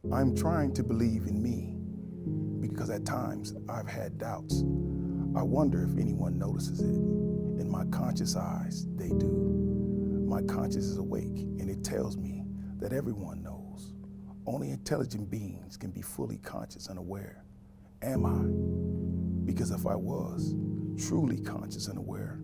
I'm trying to believe in me because at times I've had doubts. I wonder if anyone notices it. In my conscious eyes, they do. My conscience is awake and it tells me that everyone knows. Only intelligent beings can be fully conscious and aware. Am I? Because if I was truly conscious and aware,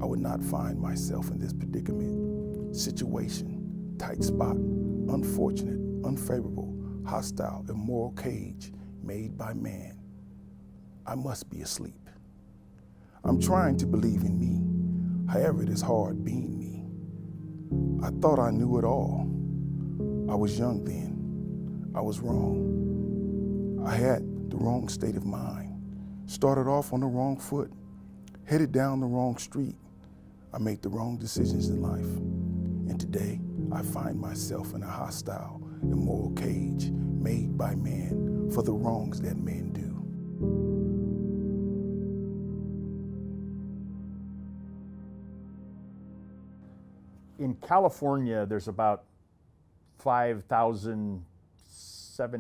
I would not find myself in this predicament, situation, tight spot, unfortunate, unfavorable, hostile, immoral cage made by man. I must be asleep. I'm trying to believe in me. However, it is hard being me. I thought I knew it all. I was young then. I was wrong. I had the wrong state of mind. Started off on the wrong foot, headed down the wrong street. I made the wrong decisions in life. And today, I find myself in a hostile, immoral cage made by man for the wrongs that men do. In California, there's about 5,700,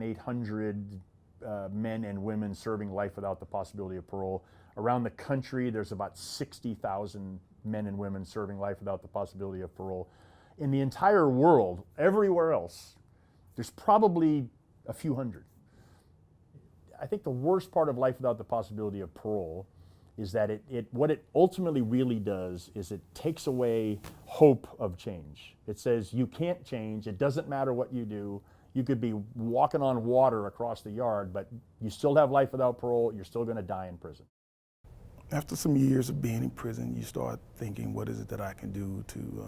800 men and women serving life without the possibility of parole. Around the country, there's about 60,000 men and women serving life without the possibility of parole. In the entire world, everywhere else, there's probably a few hundred. I think the worst part of life without the possibility of parole is that what it ultimately really does is it takes away hope of change. It says you can't change, it doesn't matter what you do. You could be walking on water across the yard, but you still have life without parole, you're still gonna die in prison. After some years of being in prison, you start thinking, what is it that I can do to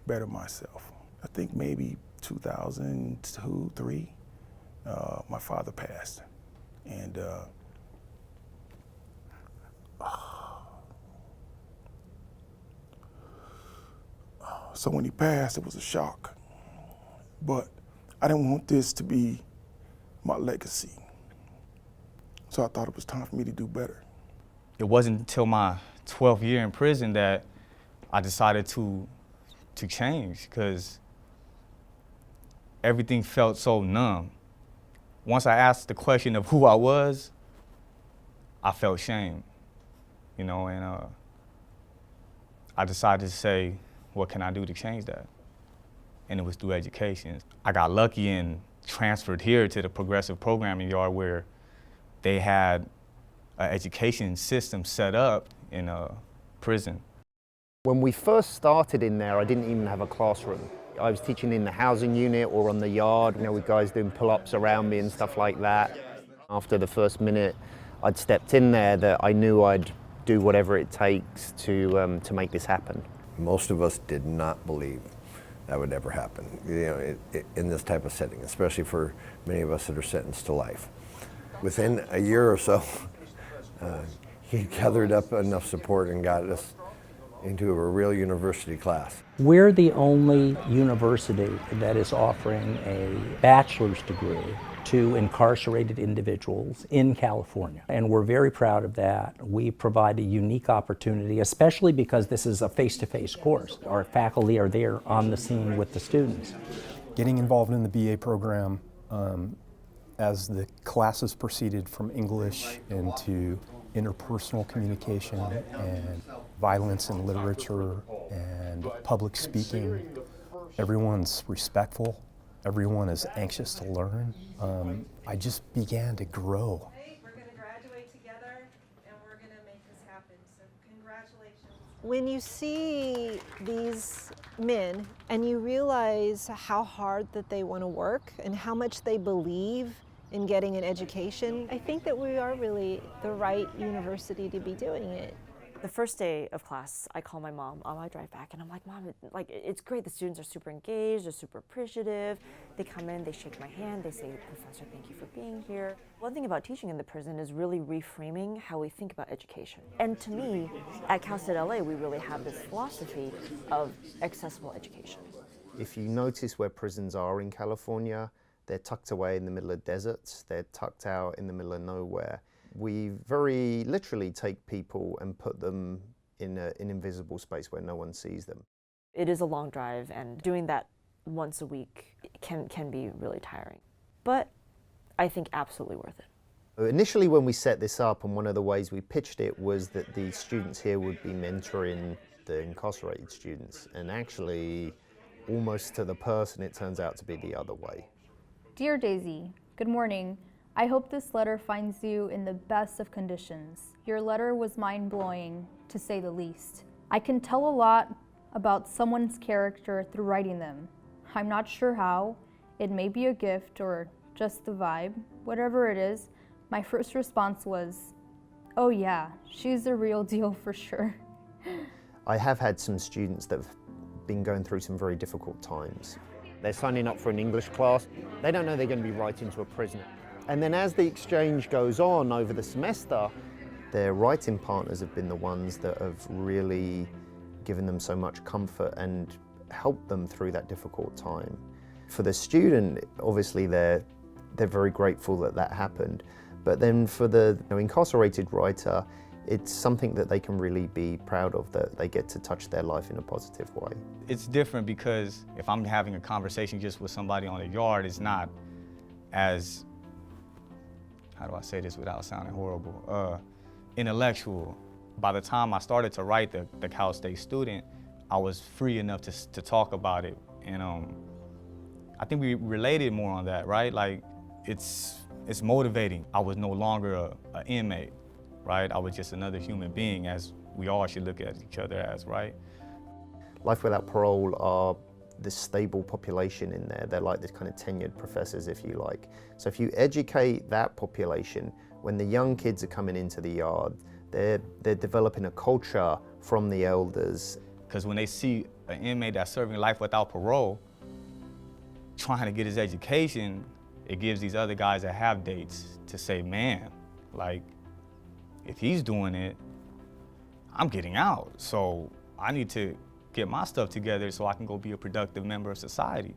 better myself? I think maybe 2002, 3, my father passed. And so when he passed, it was a shock. But I didn't want this to be my legacy. So I thought it was time for me to do better. It wasn't until my 12th year in prison that I decided to change, because everything felt so numb. Once I asked the question of who I was, I felt shame, you know, and I decided to say, what can I do to change that? And it was through education. I got lucky and transferred here to the progressive programming yard where they had an education system set up in a prison. When we first started in there, I didn't even have a classroom. I was teaching in the housing unit or on the yard, you know, with guys doing pull-ups around me and stuff like that. After the first minute I'd stepped in there, that I knew I'd do whatever it takes to make this happen. Most of us did not believe that would ever happen, you know, in this type of setting, especially for many of us that are sentenced to life. Within a year or so, he gathered up enough support and got us into a real university class. We're the only university that is offering a bachelor's degree to incarcerated individuals in California, and we're very proud of that. We provide a unique opportunity, especially because this is a face-to-face course. Our faculty are there on the scene with the students. Getting involved in the BA program as the classes proceeded from English into interpersonal communication and violence in literature and public speaking. Everyone's respectful. Everyone is anxious to learn. I just began to grow. We're going to graduate together and we're going to make this happen. So congratulations. When you see these men and you realize how hard that they want to work and how much they believe in getting an education, I think that we are really the right university to be doing it. The first day of class, I call my mom on my drive back, and I'm like, Mom, it's great. The students are super engaged, they're super appreciative. They come in, they shake my hand, they say, Professor, thank you for being here. One thing about teaching in the prison is really reframing how we think about education. And to me, at Cal State LA, we really have this philosophy of accessible education. If you notice where prisons are in California, they're tucked away in the middle of deserts, they're tucked out in the middle of nowhere. We very literally take people and put them in an invisible space where no one sees them. It is a long drive, and doing that once a week can be really tiring. but I think absolutely worth it. Initially when we set this up, and one of the ways we pitched it was that the students here would be mentoring the incarcerated students, and actually almost to the person it turns out to be the other way. Dear Daisy, good morning. I hope this letter finds you in the best of conditions. Your letter was mind-blowing, to say the least. I can tell a lot about someone's character through writing them. I'm not sure how. It may be a gift or just the vibe. Whatever it is, my first response was, oh yeah, she's the real deal for sure. I have had some students that have been going through some very difficult times. They're signing up for an English class. They don't know they're going to be writing to a prisoner. And then as the exchange goes on over the semester, their writing partners have been the ones that have really given them so much comfort and helped them through that difficult time. For the student, obviously they're very grateful that that happened. But then for the incarcerated writer, it's something that they can really be proud of, that they get to touch their life in a positive way. It's different because if I'm having a conversation just with somebody on the yard, it's not as, how do I say this without sounding horrible, intellectual. By the time I started to write the Cal State Student, I was free enough to talk about it. And I think we related more on that, right? Like, it's motivating. I was no longer an inmate, right? I was just another human being, as we all should look at each other as, right? Life Without Parole are this stable population in there. They're like this kind of tenured professors, if you like. So if you educate that population, when the young kids are coming into the yard, they're developing a culture from the elders. Because when they see an inmate that's serving life without parole, trying to get his education, it gives these other guys that have dates to say, man, like, if he's doing it, I'm getting out. So I need to get my stuff together so I can go be a productive member of society.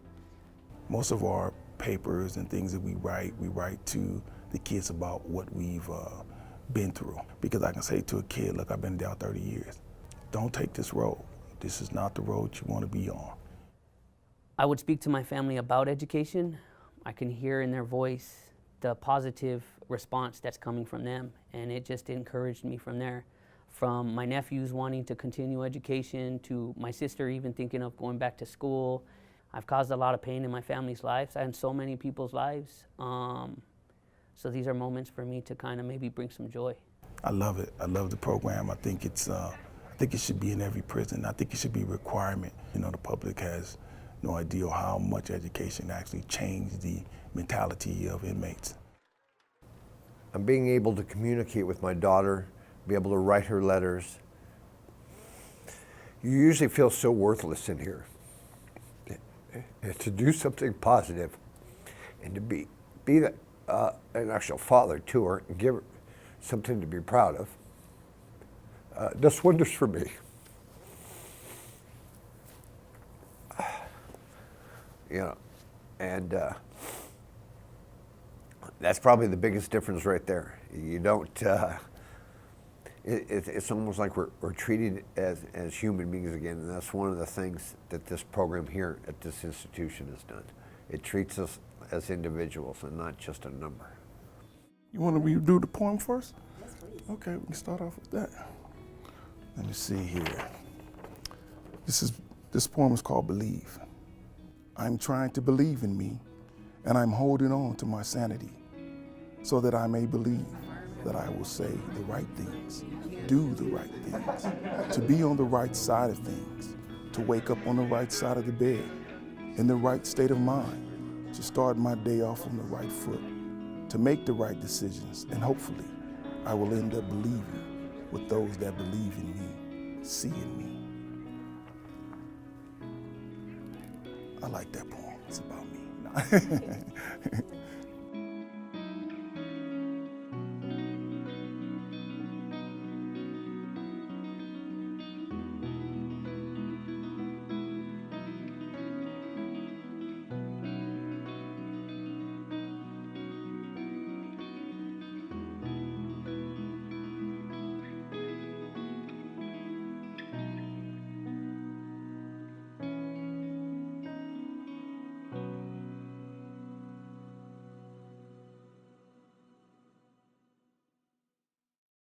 Most of our papers and things that we write to the kids about what we've been through. Because I can say to a kid, look, I've been down 30 years. Don't take this road. This is not the road you want to be on. I would speak to my family about education. I can hear in their voice the positive response that's coming from them, and it just encouraged me from there. From my nephews wanting to continue education to my sister even thinking of going back to school. I've caused a lot of pain in my family's lives and so many people's lives. So these are moments for me to kind of maybe bring some joy. I love it. I love the program. I think it should be in every prison. I think it should be a requirement. You know, the public has no idea how much education actually changed the mentality of inmates. I'm being able to communicate with my daughter, be able to write her letters. You usually feel so worthless in here. To do something positive and to be an actual father to her and give her something to be proud of, does wonders for me. You know, and that's probably the biggest difference right there. You don't, it's almost like we're treated as human beings again, and that's one of the things that this program here at this institution has done. It treats us as individuals and not just a number. You want to redo the poem first? Yes, please. Okay, we can start off with that. Let me see here. This poem is called Believe. I'm trying to believe in me, and I'm holding on to my sanity so that I may believe that I will say the right things, do the right things, to be on the right side of things, to wake up on the right side of the bed, in the right state of mind, to start my day off on the right foot, to make the right decisions, and hopefully I will end up believing with those that believe in me, see in me. I like that poem. It's about me.